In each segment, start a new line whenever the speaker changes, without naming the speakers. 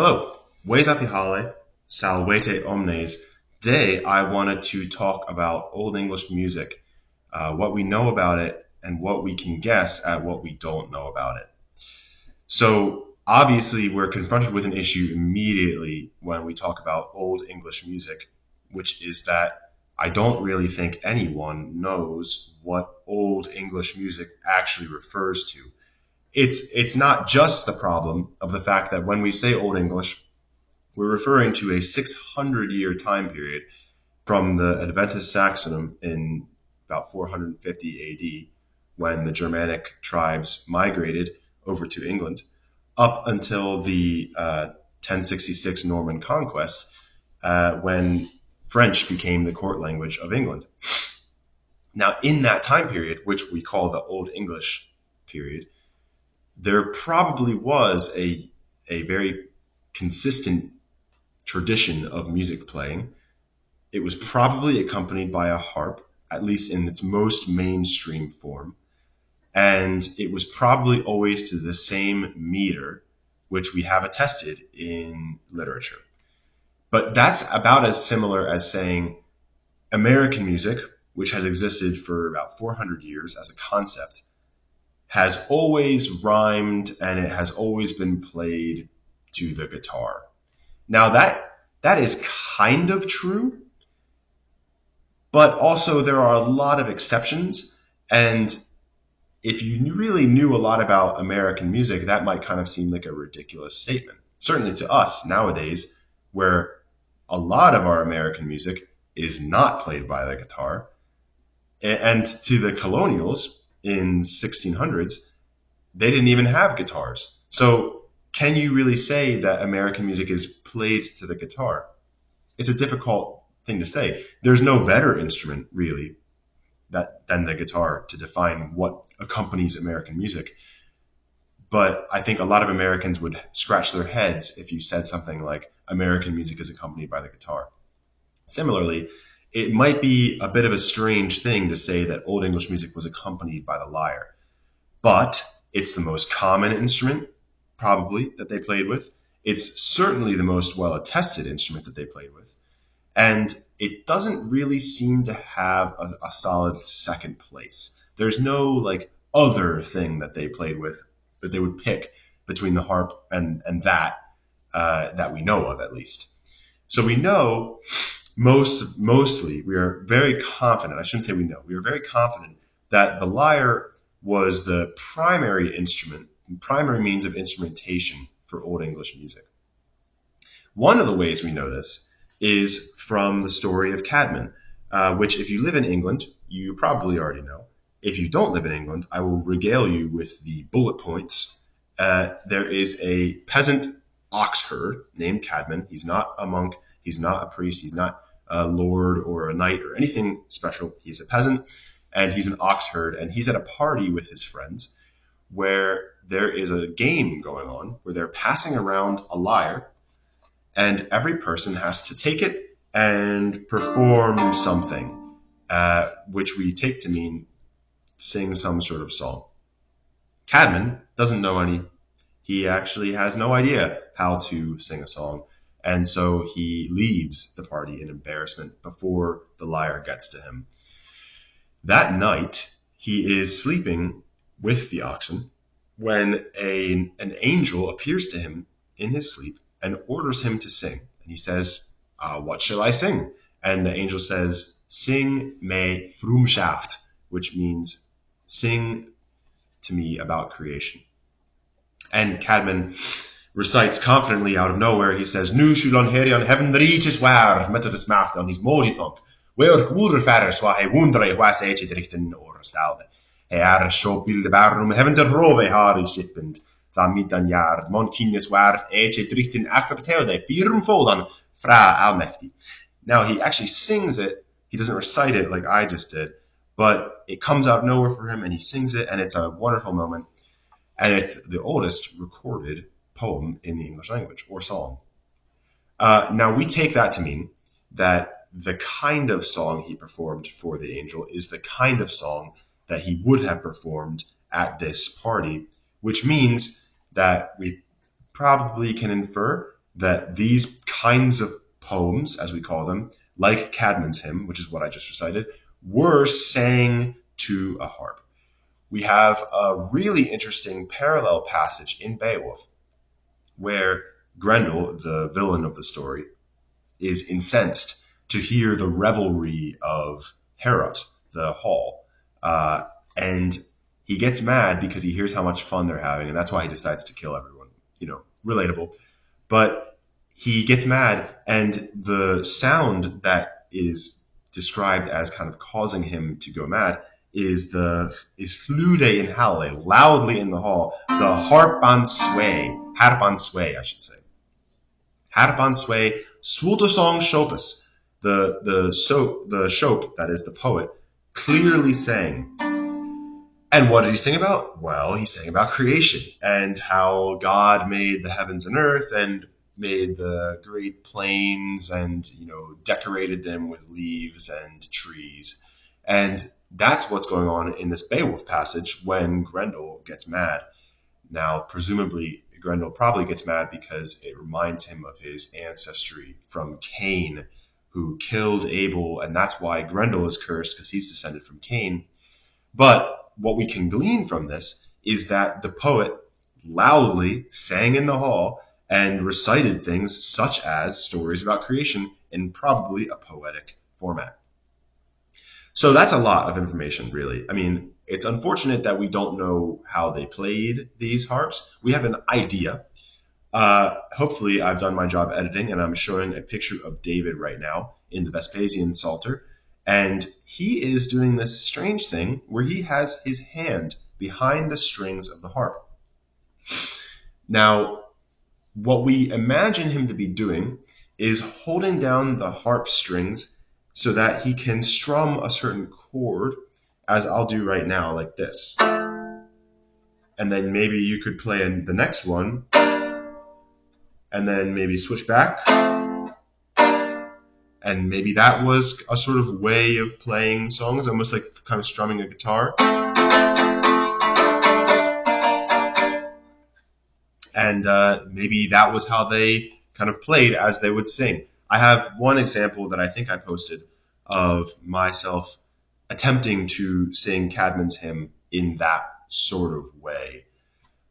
Hello, Wezatihale, Salvete Omnes. Today I wanted to talk about Old English music, what we know about it, and what we can guess at what we don't know about it. So, obviously, we're confronted with an issue immediately when we talk about Old English music, which is that I don't really think anyone knows what Old English music actually refers to. It's not just the problem of the fact that when we say Old English, we're referring to a 600-year time period from the Adventus Saxonum in about 450 AD, when the Germanic tribes migrated over to England, up until the 1066 Norman conquest, when French became the court language of England. Now, in that time period, which we call the Old English period, there probably was a very consistent tradition of music playing. It was probably accompanied by a harp, at least in its most mainstream form. And it was probably always to the same meter, which we have attested in literature. But that's about as similar as saying American music, which has existed for about 400 years as a concept, has always rhymed and it has always been played to the guitar. Now that is kind of true, but also there are a lot of exceptions. And if you really knew a lot about American music, that might kind of seem like a ridiculous statement. Certainly to us nowadays, where a lot of our American music is not played by the guitar, and to the colonials in 1600s, they didn't even have guitars. So can you really say that American music is played to the guitar? It's a difficult thing to say. There's no better instrument really than the guitar to define what accompanies American music. But I think a lot of Americans would scratch their heads if you said something like American music is accompanied by the guitar. Similarly, it might be a bit of a strange thing to say that Old English music was accompanied by the lyre, but it's the most common instrument, probably, that they played with. It's certainly the most well-attested instrument that they played with. And it doesn't really seem to have a solid second place. There's no other thing that they played with that they would pick between the harp and that we know of, at least. So we know mostly we are very confident. I shouldn't say we know. We are very confident that the lyre was the primary instrument, primary means of instrumentation for Old English music. One of the ways we know this is from the story of Cadman, which if you live in England, you probably already know. If you don't live in England, I will regale you with the bullet points. There is a peasant ox herd named Cadman. He's not a monk. He's not a priest. He's not a lord or a knight or anything special. He's a peasant, and he's an ox herd, and he's at a party with his friends where there is a game going on where they're passing around a lyre, and every person has to take it and perform something, which we take to mean sing some sort of song. Cadman doesn't know any. He actually has no idea how to sing a song, and so he leaves the party in embarrassment before the lyre gets to him. That night, he is sleeping with the oxen when an angel appears to him in his sleep and orders him to sing. And he says, what shall I sing? And the angel says, sing me frumschaft, which means sing to me about creation. And Cadman recites confidently out of nowhere. He says, nu shulon herion heaven reaches waar, met het smacht on his molithonk. Where woederferders waar hij wondere was eetje drichten oorstelde. Hij er zo bilde barum heaven de rove haar is shippend. Dan mit dan jaar, mon kines waar eetje drichten achtertelde, virum voldan, fra almechty. Now he actually sings it. He doesn't recite it like I just did, but it comes out of nowhere for him and he sings it, and it's a wonderful moment. And it's the oldest recorded poem in the English language, or song. Now we take that to mean that the kind of song he performed for the angel is the kind of song that he would have performed at this party, which means that we probably can infer that these kinds of poems, as we call them, like Cadman's hymn, which is what I just recited, were sang to a harp. We have a really interesting parallel passage in Beowulf where Grendel, the villain of the story, is incensed to hear the revelry of Herot, the hall. And he gets mad because he hears how much fun they're having, and that's why he decides to kill everyone. Relatable. But he gets mad, and the sound that is described as kind of causing him to go mad is flude in halle, loudly in the hall, the harpan sway, I should say. Harpan sway, swultosong shopus, the shop, that is the poet, clearly sang. And what did he sing about? Well, he sang about creation and how God made the heavens and earth and made the great plains and, decorated them with leaves and trees. And that's what's going on in this Beowulf passage when Grendel gets mad. Now, presumably, Grendel probably gets mad because it reminds him of his ancestry from Cain, who killed Abel, and that's why Grendel is cursed, because he's descended from Cain. But what we can glean from this is that the poet loudly sang in the hall and recited things such as stories about creation in probably a poetic format. So that's a lot of information, really. I mean, it's unfortunate that we don't know how they played these harps. We have an idea. Hopefully, I've done my job editing, and I'm showing a picture of David right now in the Vespasian Psalter. And he is doing this strange thing where he has his hand behind the strings of the harp. Now, what we imagine him to be doing is holding down the harp strings so that he can strum a certain chord, as I'll do right now, like this. And then maybe you could play in the next one, and then maybe switch back. And maybe that was a sort of way of playing songs, almost like kind of strumming a guitar. And maybe that was how they kind of played as they would sing. I have one example that I think I posted of myself attempting to sing Cadman's hymn in that sort of way.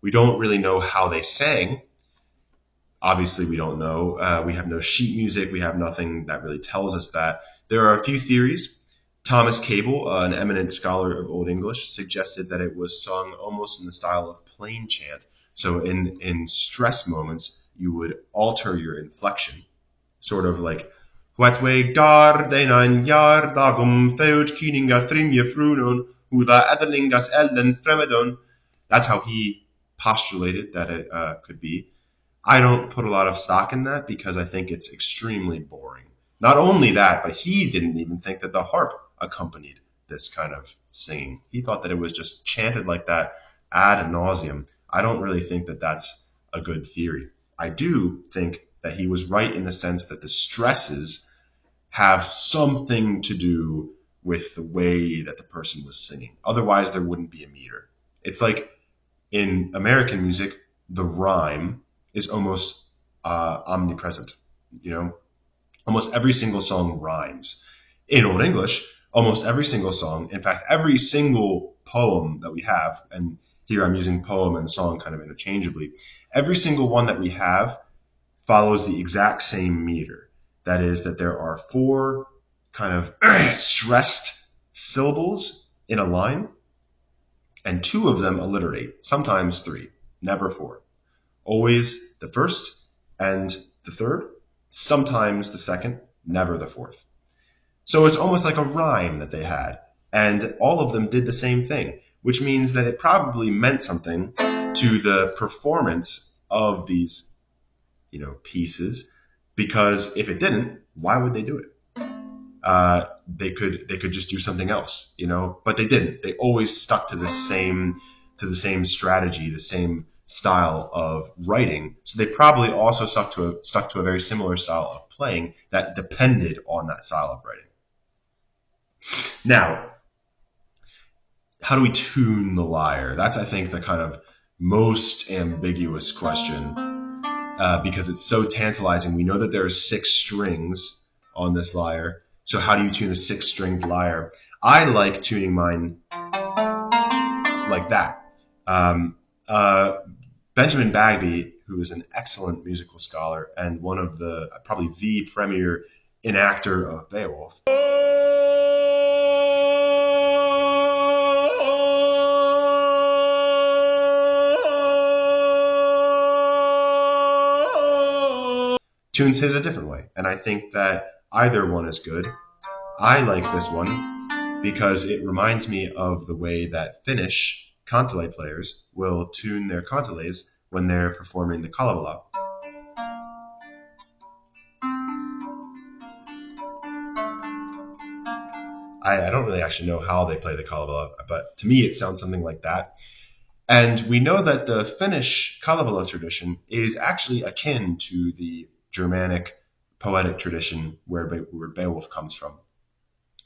We don't really know how they sang. Obviously, we don't know. We have no sheet music. We have nothing that really tells us that. There are a few theories. Thomas Cable, an eminent scholar of Old English, suggested that it was sung almost in the style of plain chant. So in stress moments, you would alter your inflection, sort of like Huatwe garden ein jaar dagum theud kininga thrimje frunon huda edelingas elden fremedon. That's how he postulated that it could be. I don't put a lot of stock in that because I think it's extremely boring. Not only that, but he didn't even think that the harp accompanied this kind of singing. He thought that it was just chanted like that ad nauseum. I don't really think that that's a good theory. I do think that he was right in the sense that the stresses have something to do with the way that the person was singing. Otherwise, there wouldn't be a meter. It's like in American music, the rhyme is almost omnipresent. Almost every single song rhymes. In Old English, almost every single song, in fact, every single poem that we have, and here I'm using poem and song kind of interchangeably, every single one that we have follows the exact same meter. That is, that there are 4 kind of stressed syllables in a line, and 2 of them alliterate, sometimes 3, never 4. Always the first and the third, sometimes the second, never the fourth. So it's almost like a rhyme that they had, and all of them did the same thing, which means that it probably meant something to the performance of these, pieces, because if it didn't, why would they do it? They could just do something else, but they didn't. They always stuck to the same strategy, the same style of writing. So they probably also stuck to a very similar style of playing that depended on that style of writing. Now, how do we tune the lyre? That's, I think, the kind of most ambiguous question because it's so tantalizing. We know that there are 6 strings on this lyre. So how do you tune a 6-stringed lyre? I like tuning mine like that. Um, uh, Benjamin Bagby, who is an excellent musical scholar and one of the probably the premier enactor of Beowulf, tunes his a different way. And I think that either one is good. I like this one because it reminds me of the way that Finnish kantele players will tune their kanteles when they're performing the Kalevala. I don't really actually know how they play the Kalevala, but to me it sounds something like that. And we know that the Finnish Kalevala tradition is actually akin to the Germanic poetic tradition where Beowulf comes from.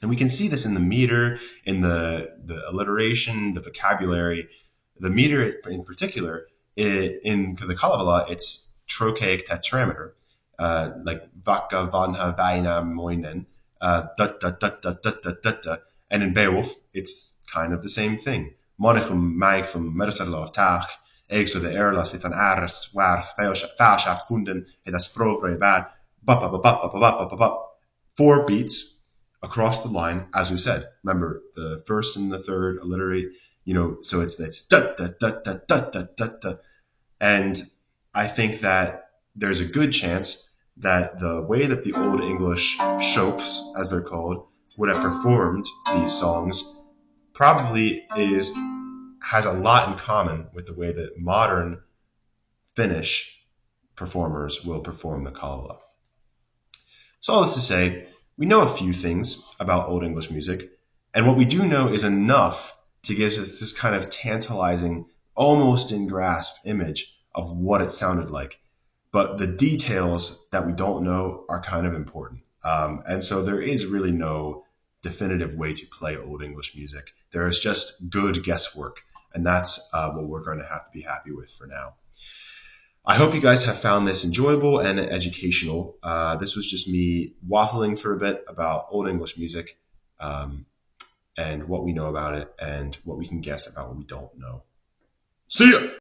And we can see this in the meter, in the alliteration, the vocabulary. The meter in particular, in the Kalevala, it's trochaic tetrameter, like vaka vanha vaina moinen, da da da da da da da da. And in Beowulf, it's kind of the same thing. Monachum maigthum mersadlo tach, egso de erlas it an arrest war felshaft funden, it as frovre bad, bap bap bap bap bap bap bap. 4 beats across the line, as we said. Remember, the first and the third alliterate, so it's da da da da da da da da. And I think that there's a good chance that the way that the Old English shopes, as they're called, would have performed these songs probably has a lot in common with the way that modern Finnish performers will perform the Kalevala. So all this to say, we know a few things about Old English music, and what we do know is enough to give us this kind of tantalizing, almost in grasp image of what it sounded like. But the details that we don't know are kind of important. And so there is really no definitive way to play Old English music. There is just good guesswork, and that's what we're going to have to be happy with for now. I hope you guys have found this enjoyable and educational. This was just me waffling for a bit about Old English music and what we know about it and what we can guess about what we don't know. See ya!